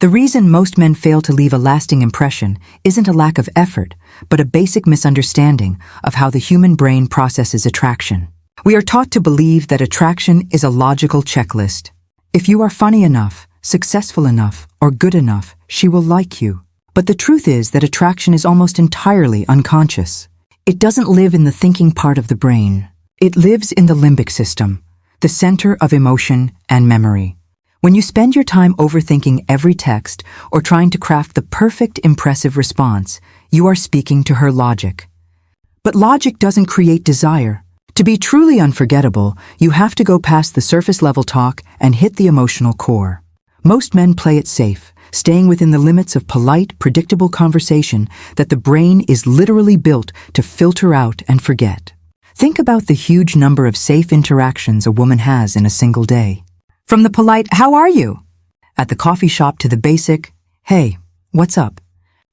The reason most men fail to leave a lasting impression isn't a lack of effort, but a basic misunderstanding of how the human brain processes attraction. We are taught to believe that attraction is a logical checklist. If you are funny enough, successful enough, or good enough, she will like you. But the truth is that attraction is almost entirely unconscious. It doesn't live in the thinking part of the brain. It lives in the limbic system, the center of emotion and memory. When you spend your time overthinking every text or trying to craft the perfect impressive response, you are speaking to her logic. But logic doesn't create desire. To be truly unforgettable, you have to go past the surface-level talk and hit the emotional core. Most men play it safe, staying within the limits of polite, predictable conversation that the brain is literally built to filter out and forget. Think about the huge number of safe interactions a woman has in a single day. From the polite, "How are you?" at the coffee shop to the basic, "Hey, what's up?"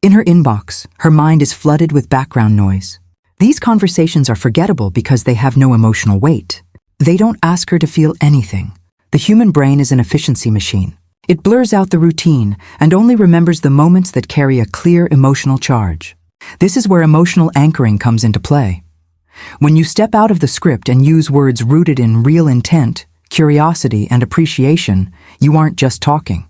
In her inbox, her mind is flooded with background noise. These conversations are forgettable because they have no emotional weight. They don't ask her to feel anything. The human brain is an efficiency machine. It blurs out the routine and only remembers the moments that carry a clear emotional charge. This is where emotional anchoring comes into play. When you step out of the script and use words rooted in real intent, curiosity, and appreciation, you aren't just talking.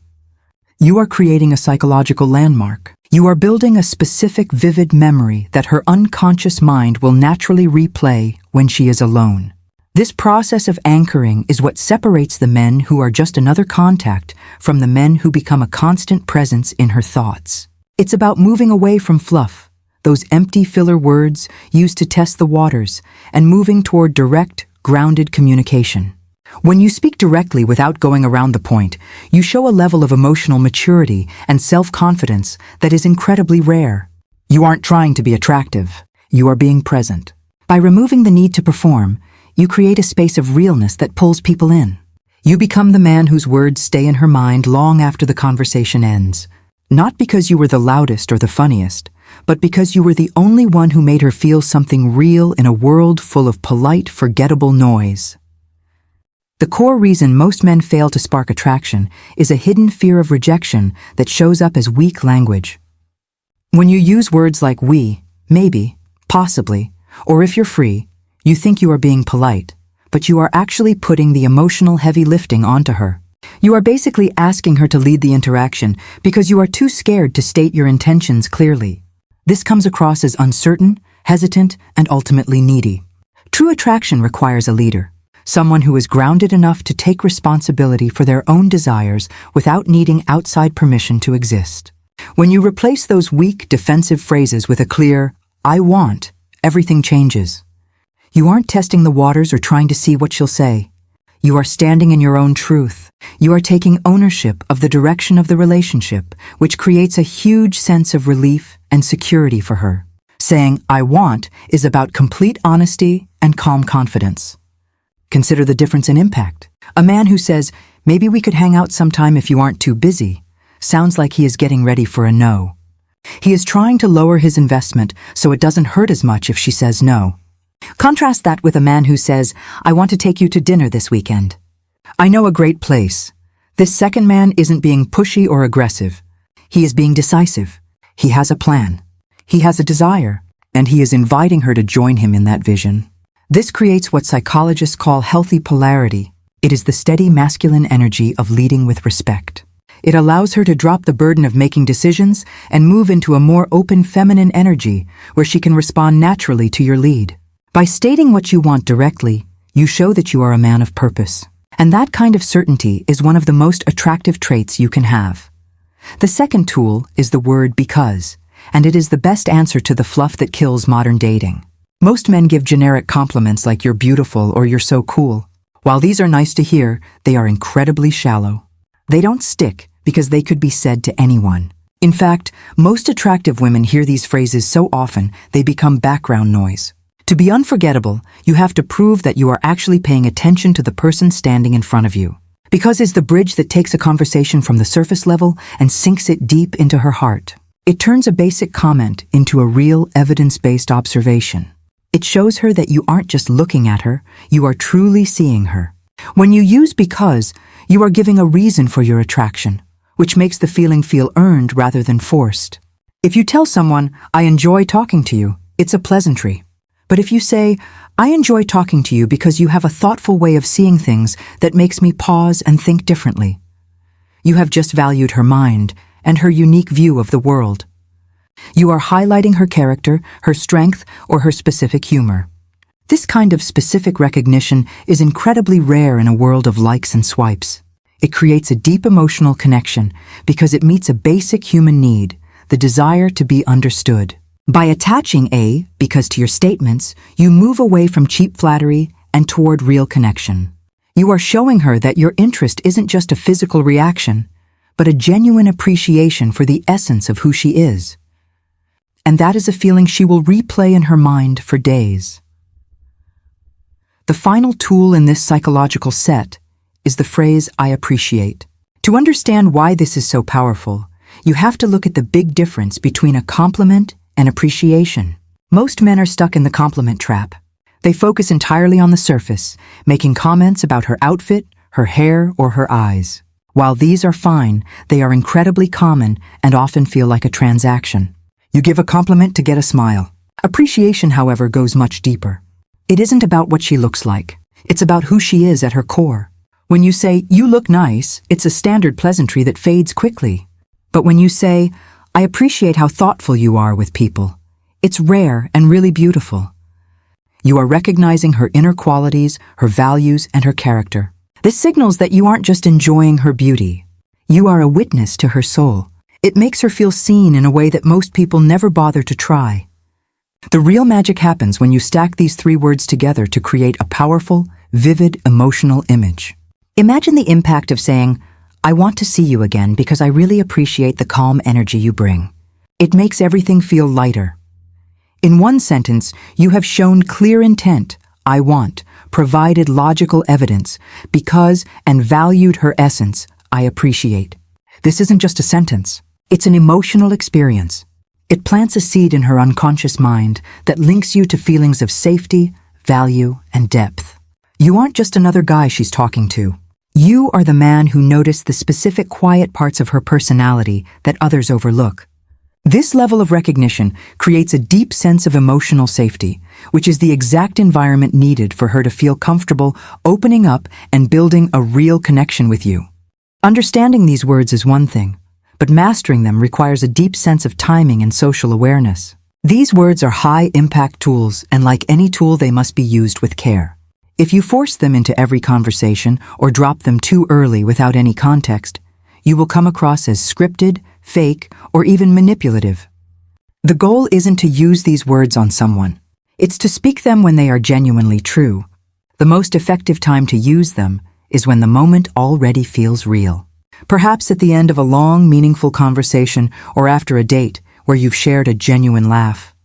You are creating a psychological landmark. You are building a specific vivid memory that her unconscious mind will naturally replay when she is alone. This process of anchoring is what separates the men who are just another contact from the men who become a constant presence in her thoughts. It's about moving away from fluff, those empty filler words used to test the waters, and moving toward direct, grounded communication. When you speak directly without going around the point, you show a level of emotional maturity and self-confidence that is incredibly rare. You aren't trying to be attractive. You are being present. By removing the need to perform, you create a space of realness that pulls people in. You become the man whose words stay in her mind long after the conversation ends. Not because you were the loudest or the funniest, but because you were the only one who made her feel something real in a world full of polite, forgettable noise. The core reason most men fail to spark attraction is a hidden fear of rejection that shows up as weak language. When you use words like we, maybe, possibly, or if you're free, you think you are being polite, but you are actually putting the emotional heavy lifting onto her. You are basically asking her to lead the interaction because you are too scared to state your intentions clearly. This comes across as uncertain, hesitant, and ultimately needy. True attraction requires a leader. Someone who is grounded enough to take responsibility for their own desires without needing outside permission to exist. When you replace those weak, defensive phrases with a clear, "I want," everything changes. You aren't testing the waters or trying to see what she'll say. You are standing in your own truth. You are taking ownership of the direction of the relationship, which creates a huge sense of relief and security for her. Saying, "I want," is about complete honesty and calm confidence. Consider the difference in impact. A man who says, "Maybe we could hang out sometime if you aren't too busy," sounds like he is getting ready for a no. He is trying to lower his investment so it doesn't hurt as much if she says no. Contrast that with a man who says, "I want to take you to dinner this weekend. I know a great place." This second man isn't being pushy or aggressive. He is being decisive. He has a plan. He has a desire, and he is inviting her to join him in that vision. This creates what psychologists call healthy polarity. It is the steady masculine energy of leading with respect. It allows her to drop the burden of making decisions and move into a more open feminine energy where she can respond naturally to your lead. By stating what you want directly, you show that you are a man of purpose. And that kind of certainty is one of the most attractive traits you can have. The second tool is the word because, and it is the best answer to the fluff that kills modern dating. Most men give generic compliments like "you're beautiful" or "you're so cool." While these are nice to hear, they are incredibly shallow. They don't stick because they could be said to anyone. In fact, most attractive women hear these phrases so often they become background noise. To be unforgettable, you have to prove that you are actually paying attention to the person standing in front of you. Because it's the bridge that takes a conversation from the surface level and sinks it deep into her heart. It turns a basic comment into a real evidence-based observation. It shows her that you aren't just looking at her, you are truly seeing her. When you use because, you are giving a reason for your attraction. which makes the feeling feel earned rather than forced. If you tell someone, "I enjoy talking to you," it's a pleasantry. But if you say, "I enjoy talking to you because you have a thoughtful way of seeing things that makes me pause and think differently," you have just valued her mind and her unique view of the world. You are highlighting her character, her strength, or her specific humor. This kind of specific recognition is incredibly rare in a world of likes and swipes. It creates a deep emotional connection because it meets a basic human need, the desire to be understood. By attaching a because to your statements, you move away from cheap flattery and toward real connection. You are showing her that your interest isn't just a physical reaction, but a genuine appreciation for the essence of who she is. And that is a feeling she will replay in her mind for days. The final tool in this psychological set is the phrase, "I appreciate." To understand why this is so powerful, you have to look at the big difference between a compliment and appreciation. Most men are stuck in the compliment trap. They focus entirely on the surface, making comments about her outfit, her hair, or her eyes. While these are fine, they are incredibly common and often feel like a transaction. You give a compliment to get a smile. Appreciation, however, goes much deeper. It isn't about what she looks like. It's about who she is at her core. When you say, "You look nice," it's a standard pleasantry that fades quickly. But when you say, "I appreciate how thoughtful you are with people," it's rare and really beautiful. You are recognizing her inner qualities, her values, and her character. This signals that you aren't just enjoying her beauty. You are a witness to her soul. It makes her feel seen in a way that most people never bother to try. The real magic happens when you stack these three words together to create a powerful, vivid, emotional image. Imagine the impact of saying, "I want to see you again because I really appreciate the calm energy you bring." It makes everything feel lighter. In one sentence, you have shown clear intent, "I want," provided logical evidence, because, and valued her essence, "I appreciate." This isn't just a sentence. It's an emotional experience. It plants a seed in her unconscious mind that links you to feelings of safety, value, and depth. You aren't just another guy she's talking to. You are the man who noticed the specific quiet parts of her personality that others overlook. This level of recognition creates a deep sense of emotional safety, which is the exact environment needed for her to feel comfortable opening up and building a real connection with you. Understanding these words is one thing, but mastering them requires a deep sense of timing and social awareness. These words are high-impact tools, and like any tool, they must be used with care. If you force them into every conversation or drop them too early without any context, you will come across as scripted, fake, or even manipulative. The goal isn't to use these words on someone. It's to speak them when they are genuinely true. The most effective time to use them is when the moment already feels real. Perhaps at the end of a long, meaningful conversation or after a date where you've shared a genuine laugh.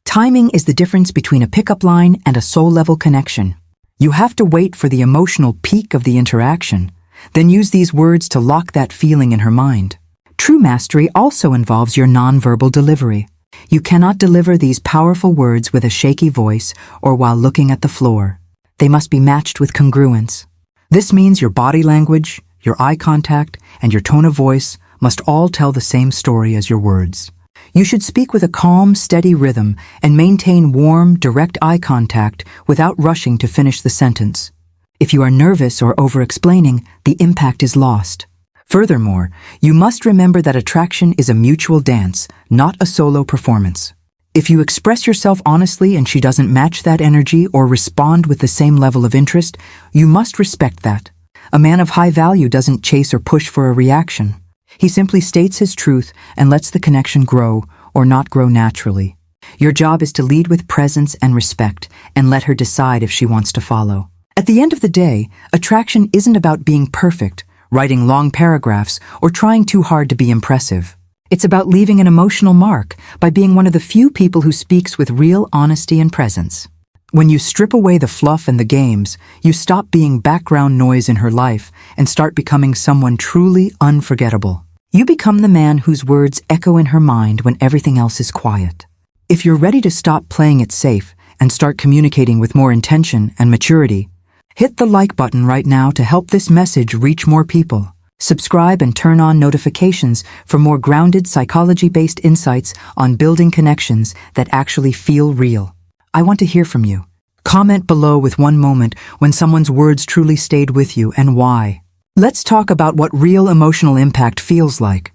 Timing is the difference between a pickup line and a soul-level connection. You have to wait for the emotional peak of the interaction, then use these words to lock that feeling in her mind. True mastery also involves your nonverbal delivery. You cannot deliver these powerful words with a shaky voice or while looking at the floor. They must be matched with congruence. This means your body language, your eye contact, and your tone of voice must all tell the same story as your words. You should speak with a calm, steady rhythm and maintain warm, direct eye contact without rushing to finish the sentence. If you are nervous or over-explaining, the impact is lost. Furthermore, you must remember that attraction is a mutual dance, not a solo performance. If you express yourself honestly and she doesn't match that energy or respond with the same level of interest, you must respect that. A man of high value doesn't chase or push for a reaction. He simply states his truth and lets the connection grow or not grow naturally. Your job is to lead with presence and respect and let her decide if she wants to follow. At the end of the day, attraction isn't about being perfect, writing long paragraphs, or trying too hard to be impressive. It's about leaving an emotional mark by being one of the few people who speaks with real honesty and presence. When you strip away the fluff and the games, you stop being background noise in her life and start becoming someone truly unforgettable. You become the man whose words echo in her mind when everything else is quiet. If you're ready to stop playing it safe and start communicating with more intention and maturity, hit the like button right now to help this message reach more people. Subscribe and turn on notifications for more grounded psychology-based insights on building connections that actually feel real. I want to hear from you. Comment below with one moment when someone's words truly stayed with you and why. Let's talk about what real emotional impact feels like.